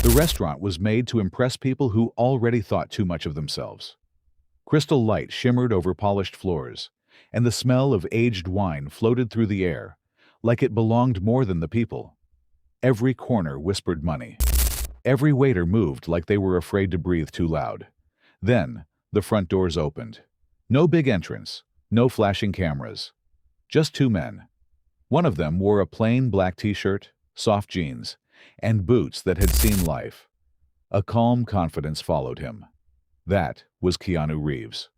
The restaurant was made to impress people who already thought too much of themselves. Crystal light shimmered over polished floors, and the smell of aged wine floated through the air, like it belonged more than the people. Every corner whispered money. Every waiter moved like they were afraid to breathe too loud. Then, the front doors opened. No big entrance, no flashing cameras. Just two men. One of them wore a plain black t-shirt, soft jeans, and boots that had seen life. A calm confidence followed him. That was Keanu Reeves.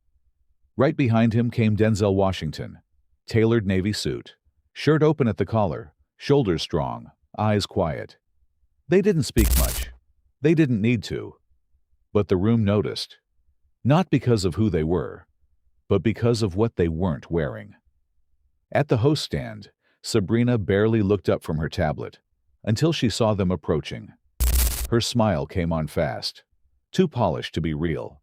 Right behind him came Denzel Washington, tailored navy suit, shirt open at the collar, shoulders strong, eyes quiet. They didn't speak much. They didn't need to. But the room noticed. Not because of who they were, but because of what they weren't wearing. At the host stand, Sabrina barely looked up from her tablet until she saw them approaching. Her smile came on fast, too polished to be real.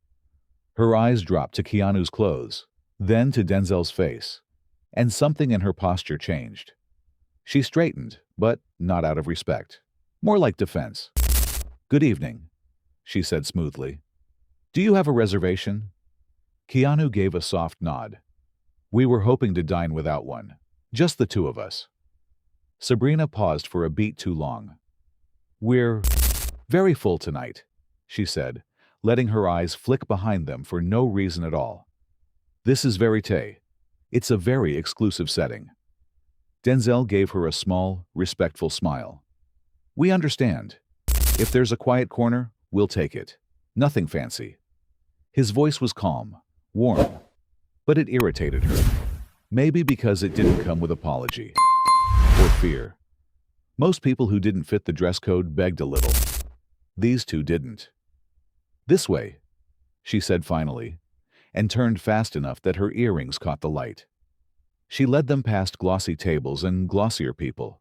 Her eyes dropped to Keanu's clothes, then to Denzel's face, and something in her posture changed. She straightened, but not out of respect. More like defense. "Good evening," she said smoothly. "Do you have a reservation?" Keanu gave a soft nod. "We were hoping to dine without one. Just the two of us." Sabrina paused for a beat too long. "We're very full tonight," she said, letting her eyes flick behind them for no reason at all. "This is Verite. It's a very exclusive setting." Denzel gave her a small, respectful smile. "We understand. If there's a quiet corner, we'll take it. Nothing fancy." His voice was calm, warm, but it irritated her. Maybe because it didn't come with apology or fear. Most people who didn't fit the dress code begged a little. These two didn't. "This way," she said finally, and turned fast enough that her earrings caught the light. She led them past glossy tables and glossier people.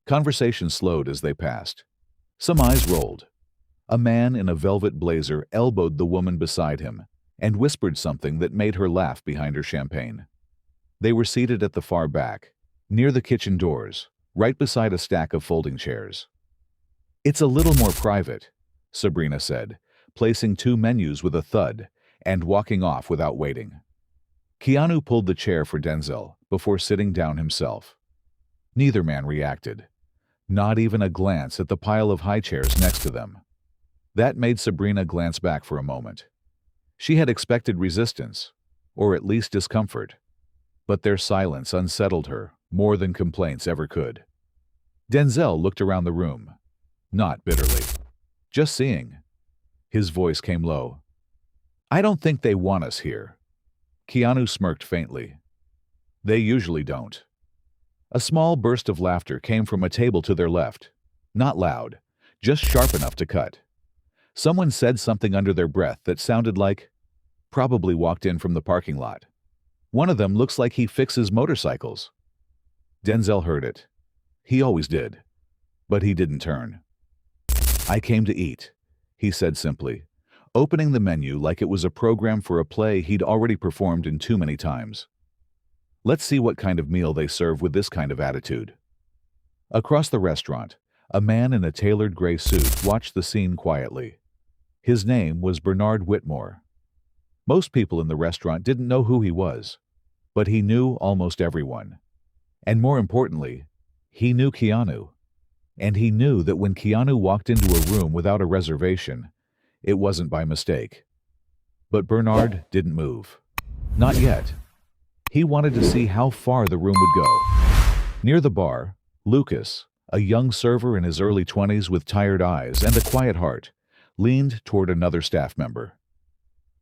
Conversation slowed as they passed. Some eyes rolled. A man in a velvet blazer elbowed the woman beside him and whispered something that made her laugh behind her champagne. They were seated at the far back, near the kitchen doors, right beside a stack of folding chairs. "It's a little more private," Sabrina said, placing two menus with a thud and walking off without waiting. Keanu pulled the chair for Denzel before sitting down himself. Neither man reacted. Not even a glance at the pile of high chairs next to them. That made Sabrina glance back for a moment. She had expected resistance, or at least discomfort, but their silence unsettled her more than complaints ever could. Denzel looked around the room, not bitterly, just seeing. His voice came low. "I don't think they want us here." Keanu smirked faintly. "They usually don't." A small burst of laughter came from a table to their left. Not loud, just sharp enough to cut. Someone said something under their breath that sounded like, "Probably walked in from the parking lot. One of them looks like he fixes motorcycles." Denzel heard it. He always did. But he didn't turn. "I came to eat," he said simply, opening the menu like it was a program for a play he'd already performed in too many times. Let's see what kind of meal they serve with this kind of attitude. Across the restaurant, a man in a tailored gray suit watched the scene quietly. His name was Bernard Whitmore. Most people in the restaurant didn't know who he was, but he knew almost everyone. And more importantly, he knew Keanu. And he knew that when Keanu walked into a room without a reservation, it wasn't by mistake. But Bernard didn't move. Not yet. He wanted to see how far the room would go. Near the bar, Lucas, a young server in his early 20s with tired eyes and a quiet heart, leaned toward another staff member.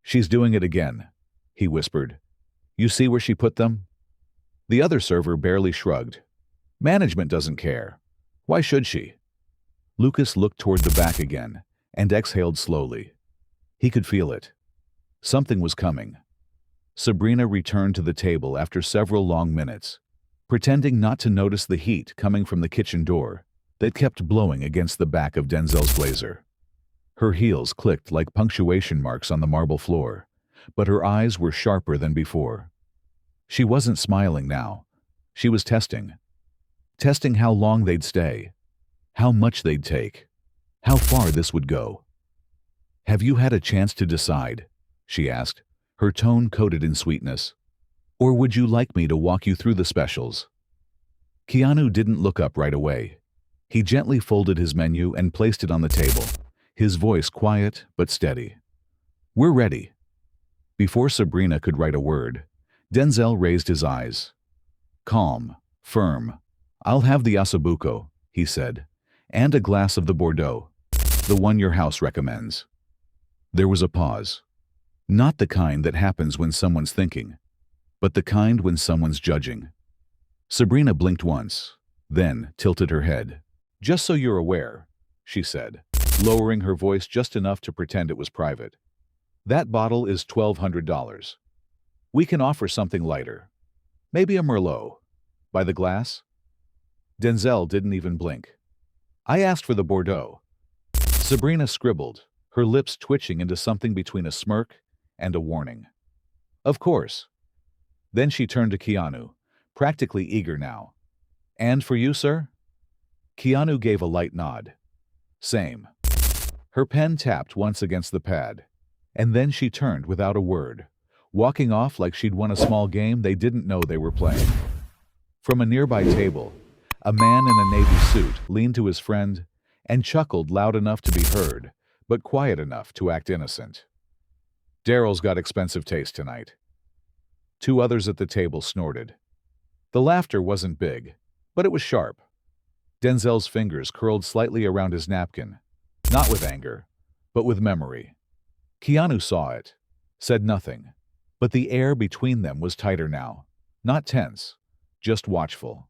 "She's doing it again," he whispered. "You see where she put them?" The other server barely shrugged. "Management doesn't care. Why should she?" Lucas looked toward the back again and exhaled slowly. He could feel it. Something was coming. Sabrina returned to the table after several long minutes, pretending not to notice the heat coming from the kitchen door that kept blowing against the back of Denzel's blazer. Her heels clicked like punctuation marks on the marble floor, but her eyes were sharper than before. She wasn't smiling now. She was testing. Testing how long they'd stay, how much they'd take, how far this would go. "Have you had a chance to decide?" she asked, her tone coated in sweetness. "Or would you like me to walk you through the specials?" Keanu didn't look up right away. He gently folded his menu and placed it on the table, his voice quiet but steady. "We're ready." Before Sabrina could write a word, Denzel raised his eyes. Calm, firm. "I'll have the asabuco," he said, "and a glass of the Bordeaux, the one your house recommends." There was a pause. Not the kind that happens when someone's thinking, but the kind when someone's judging. Sabrina blinked once, then tilted her head. "Just so you're aware," she said, lowering her voice just enough to pretend it was private. "That bottle is $1,200. We can offer something lighter. Maybe a Merlot. By the glass?" Denzel didn't even blink. "I asked for the Bordeaux." Sabrina scribbled, her lips twitching into something between a smirk and a warning. "Of course." Then she turned to Keanu, practically eager now. "And for you, sir?" Keanu gave a light nod. "Same." Her pen tapped once against the pad, and then she turned without a word, walking off like she'd won a small game they didn't know they were playing. From a nearby table, a man in a navy suit leaned to his friend and chuckled loud enough to be heard, but quiet enough to act innocent. "Daryl's got expensive taste tonight." Two others at the table snorted. The laughter wasn't big, but it was sharp. Denzel's fingers curled slightly around his napkin, not with anger, but with memory. Keanu saw it, said nothing, but the air between them was tighter now, not tense, just watchful.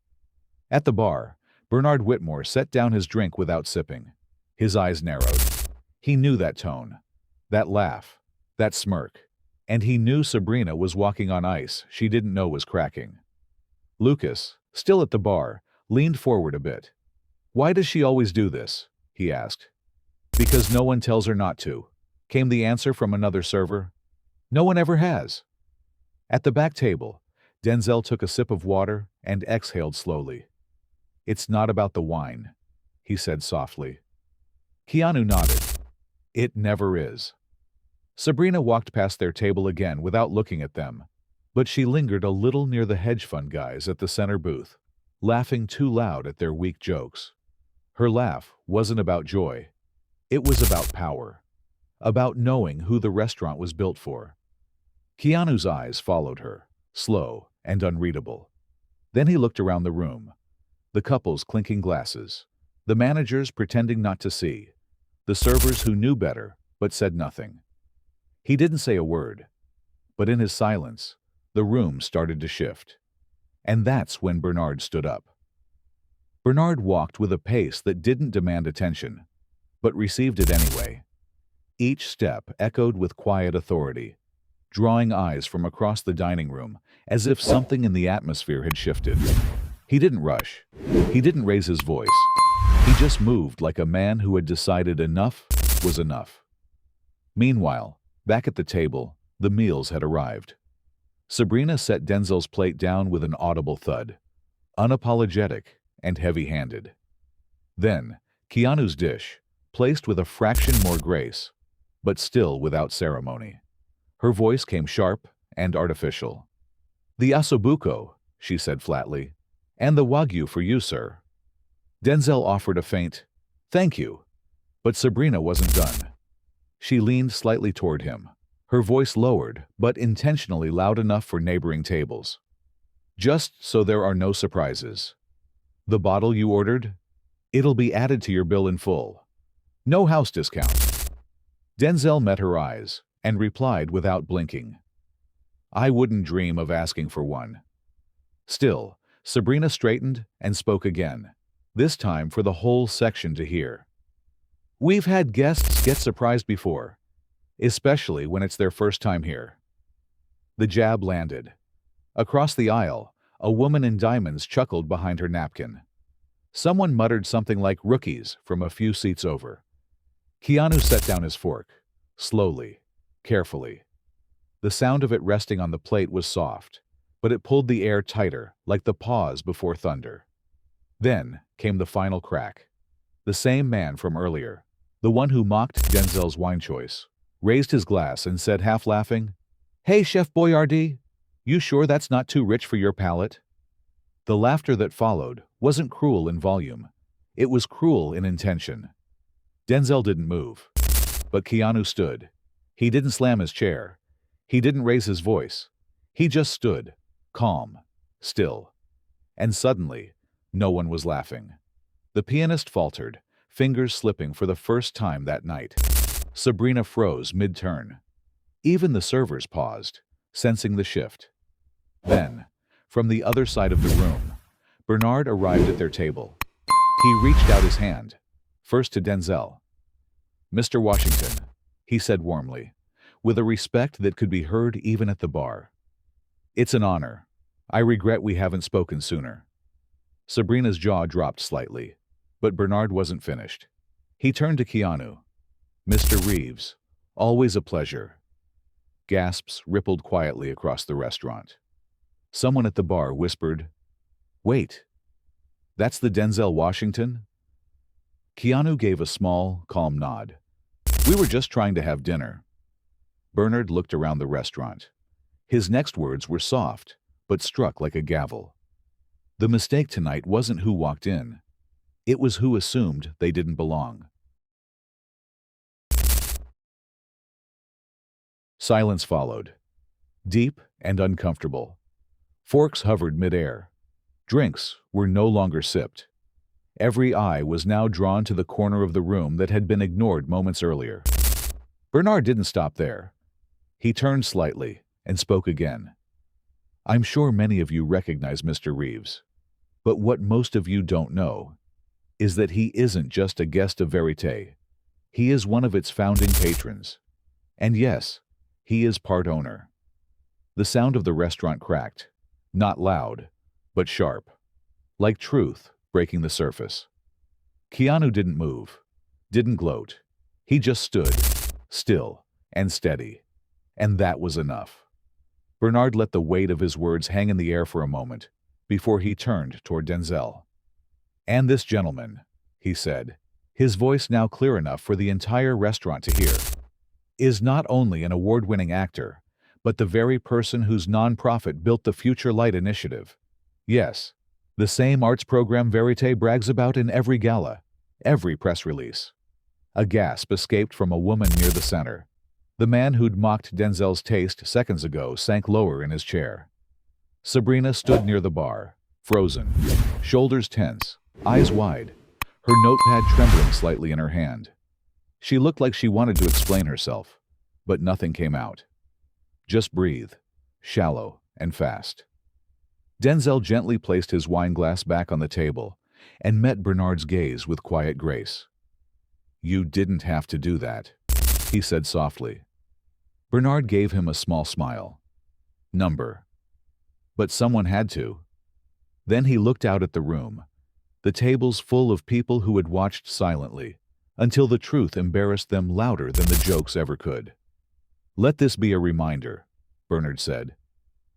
At the bar, Bernard Whitmore set down his drink without sipping. His eyes narrowed. He knew that tone, that laugh, that smirk, and he knew Sabrina was walking on ice she didn't know was cracking. Lucas, still at the bar, leaned forward a bit. "Why does she always do this?" he asked. "Because no one tells her not to," came the answer from another server. "No one ever has." At the back table, Denzel took a sip of water and exhaled slowly. "It's not about the wine," he said softly. Keanu nodded. "It never is." Sabrina walked past their table again without looking at them, but she lingered a little near the hedge fund guys at the center booth, laughing too loud at their weak jokes. Her laugh wasn't about joy. It was about power, about knowing who the restaurant was built for. Keanu's eyes followed her, slow and unreadable. Then he looked around the room. The couples clinking glasses, the managers pretending not to see, the servers who knew better but said nothing. He didn't say a word, but in his silence, the room started to shift. And that's when Bernard stood up. Bernard walked with a pace that didn't demand attention, but received it anyway. Each step echoed with quiet authority, drawing eyes from across the dining room as if something in the atmosphere had shifted. He didn't rush. He didn't raise his voice. He just moved like a man who had decided enough was enough. Meanwhile, back at the table, the meals had arrived. Sabrina set Denzel's plate down with an audible thud, unapologetic and heavy-handed. Then, Keanu's dish, placed with a fraction more grace, but still without ceremony. Her voice came sharp and artificial. "The ossobuco," she said flatly, "and the wagyu for you, sir." Denzel offered a faint, "Thank you," but Sabrina wasn't done. She leaned slightly toward him, her voice lowered, but intentionally loud enough for neighboring tables. "Just so there are no surprises. The bottle you ordered? It'll be added to your bill in full. No house discount." Denzel met her eyes and replied without blinking. "I wouldn't dream of asking for one." Still, Sabrina straightened and spoke again, this time for the whole section to hear. "We've had guests get surprised before, especially when it's their first time here." The jab landed. Across the aisle, a woman in diamonds chuckled behind her napkin. Someone muttered something like "rookies" from a few seats over. Keanu set down his fork, slowly, carefully. The sound of it resting on the plate was soft, but it pulled the air tighter, like the pause before thunder. Then came the final crack. The same man from earlier, the one who mocked Denzel's wine choice, raised his glass and said half laughing, "Hey, Chef Boyardee, you sure that's not too rich for your palate?" The laughter that followed wasn't cruel in volume. It was cruel in intention. Denzel didn't move, but Keanu stood. He didn't slam his chair. He didn't raise his voice. He just stood, calm, still. And suddenly, no one was laughing. The pianist faltered, fingers slipping for the first time that night. Sabrina froze mid-turn. Even the servers paused, sensing the shift. Then, from the other side of the room, Bernard arrived at their table. He reached out his hand, first to Denzel. "Mr. Washington," he said warmly, with a respect that could be heard even at the bar. "It's an honor. I regret we haven't spoken sooner." Sabrina's jaw dropped slightly, but Bernard wasn't finished. He turned to Keanu. "Mr. Reeves, always a pleasure." Gasps rippled quietly across the restaurant. Someone at the bar whispered, "Wait, that's the Denzel Washington?" Keanu gave a small, calm nod. "We were just trying to have dinner." Bernard looked around the restaurant. His next words were soft, but struck like a gavel. The mistake tonight wasn't who walked in. It was who assumed they didn't belong. Silence followed, deep and uncomfortable. Forks hovered midair. Drinks were no longer sipped. Every eye was now drawn to the corner of the room that had been ignored moments earlier. Bernard didn't stop there. He turned slightly and spoke again. "I'm sure many of you recognize Mr. Reeves, but what most of you don't know is that he isn't just a guest of Verite. He is one of its founding patrons. And yes, he is part owner." The sound of the restaurant cracked, not loud, but sharp, like truth breaking the surface. Keanu didn't move, didn't gloat. He just stood, still and steady. And that was enough. Bernard let the weight of his words hang in the air for a moment before he turned toward Denzel. "And this gentleman," he said, his voice now clear enough for the entire restaurant to hear, "is not only an award-winning actor, but the very person whose nonprofit built the Future Light Initiative. Yes, the same arts program Verite brags about in every gala, every press release." A gasp escaped from a woman near the center. The man who'd mocked Denzel's taste seconds ago sank lower in his chair. Sabrina stood near the bar, frozen, shoulders tense, eyes wide, her notepad trembling slightly in her hand. She looked like she wanted to explain herself, but nothing came out. Just breathe, shallow and fast. Denzel gently placed his wine glass back on the table and met Bernard's gaze with quiet grace. "You didn't have to do that," he said softly. Bernard gave him a small smile. "Number. But someone had to." Then he looked out at the room, the tables full of people who had watched silently, until the truth embarrassed them louder than the jokes ever could. "Let this be a reminder," Bernard said,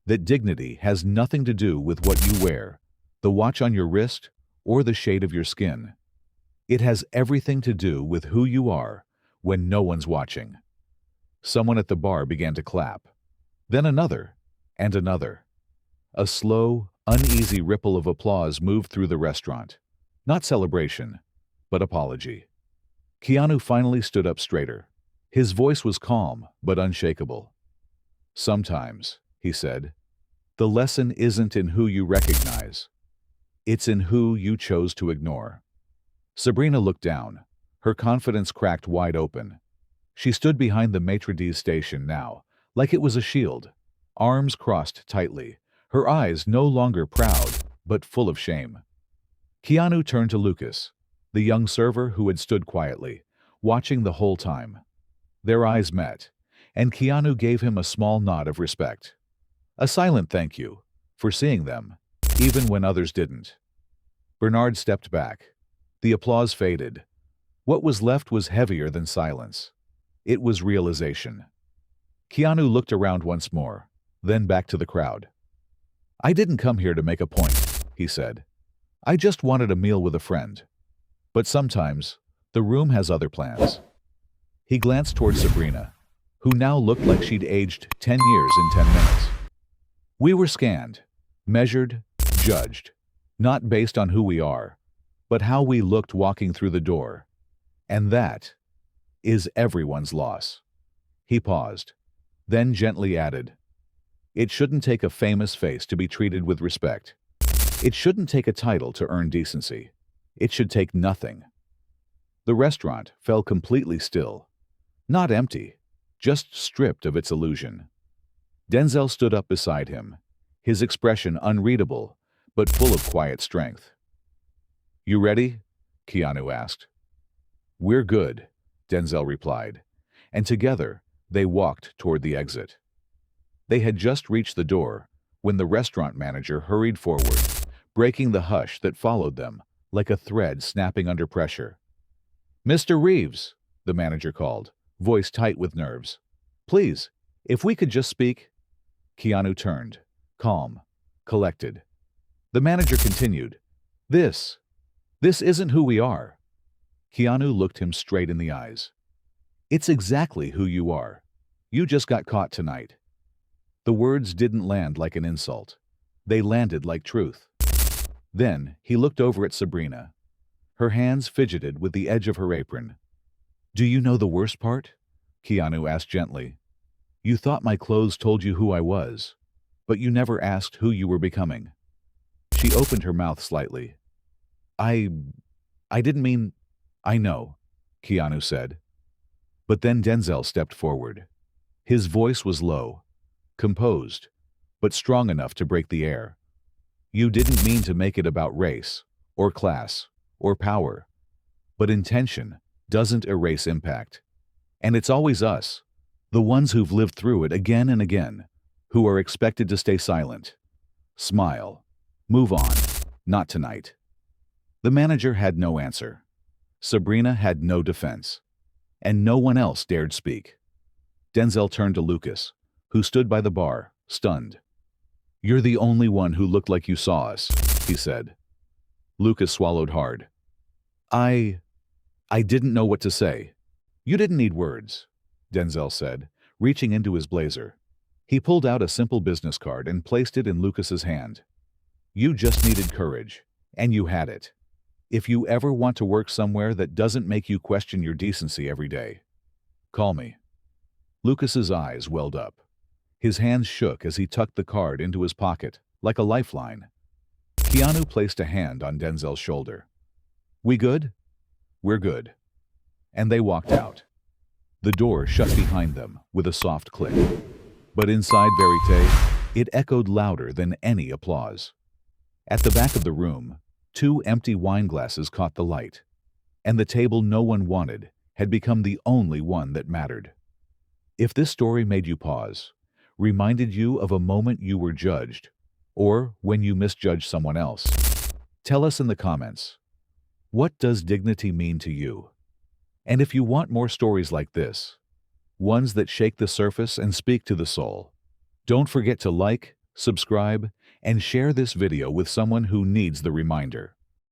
"that dignity has nothing to do with what you wear, the watch on your wrist, or the shade of your skin. It has everything to do with who you are when no one's watching." Someone at the bar began to clap. Then another, and another. A slow, uneasy ripple of applause moved through the restaurant. Not celebration, but apology. Keanu finally stood up straighter. His voice was calm, but unshakable. "Sometimes," he said, "the lesson isn't in who you recognize. It's in who you chose to ignore." Sabrina looked down, her confidence cracked wide open. She stood behind the maitre d's station now, like it was a shield, arms crossed tightly, her eyes no longer proud, but full of shame. Keanu turned to Lucas, the young server who had stood quietly, watching the whole time. Their eyes met, and Keanu gave him a small nod of respect. A silent thank you for seeing them, even when others didn't. Bernard stepped back. The applause faded. What was left was heavier than silence. It was realization. Keanu looked around once more, then back to the crowd. "I didn't come here to make a point," he said. "I just wanted a meal with a friend. But sometimes, The room has other plans. He glanced toward Sabrina, who now looked like she'd aged 10 years in 10 minutes. We were scanned, measured, judged, not based on who we are, but how we looked walking through the door. And that is everyone's loss. He paused, then gently added, "It shouldn't take a famous face to be treated with respect. It shouldn't take a title to earn decency. It should take nothing." The restaurant fell completely still. Not empty, just stripped of its illusion. Denzel stood up beside him, his expression unreadable, but full of quiet strength. "You ready?" Keanu asked. "We're good," Denzel replied, and together they walked toward the exit. They had just reached the door when the restaurant manager hurried forward, breaking the hush that followed them like a thread snapping under pressure. "Mr. Reeves," the manager called, voice tight with nerves. "Please, if we could just speak." Keanu turned, calm, collected. The manager continued, This isn't who we are." Keanu looked him straight in the eyes. "It's exactly who you are. You just got caught tonight." The words didn't land like an insult. They landed like truth. Then he looked over at Sabrina. Her hands fidgeted with the edge of her apron. "Do you know the worst part?" Keanu asked gently. "You thought my clothes told you who I was, but you never asked who you were becoming." She opened her mouth slightly. I didn't mean—" "I know," Keanu said. But then Denzel stepped forward. His voice was low, composed, but strong enough to break the air. "You didn't mean to make it about race, or class, or power. But intention doesn't erase impact. And it's always us, the ones who've lived through it again and again, who are expected to stay silent. Smile. Move on. Not tonight." The manager had no answer. Sabrina had no defense. And no one else dared speak. Denzel turned to Lucas, who stood by the bar, stunned. "You're the only one who looked like you saw us," he said. Lucas swallowed hard. I didn't know what to say." "You didn't need words," Denzel said, reaching into his blazer. He pulled out a simple business card and placed it in Lucas's hand. "You just needed courage, and you had it. If you ever want to work somewhere that doesn't make you question your decency every day, call me." Lucas's eyes welled up. His hands shook as he tucked the card into his pocket, like a lifeline. Keanu placed a hand on Denzel's shoulder. "We good?" "We're good." And they walked out. The door shut behind them with a soft click. But inside Verite, it echoed louder than any applause. At the back of the room, 2 empty wine glasses caught the light, and the table no one wanted had become the only one that mattered. If this story made you pause, reminded you of a moment you were judged, or when you misjudged someone else, tell us in the comments. What does dignity mean to you? And if you want more stories like this, ones that shake the surface and speak to the soul, don't forget to like, subscribe, and share this video with someone who needs the reminder.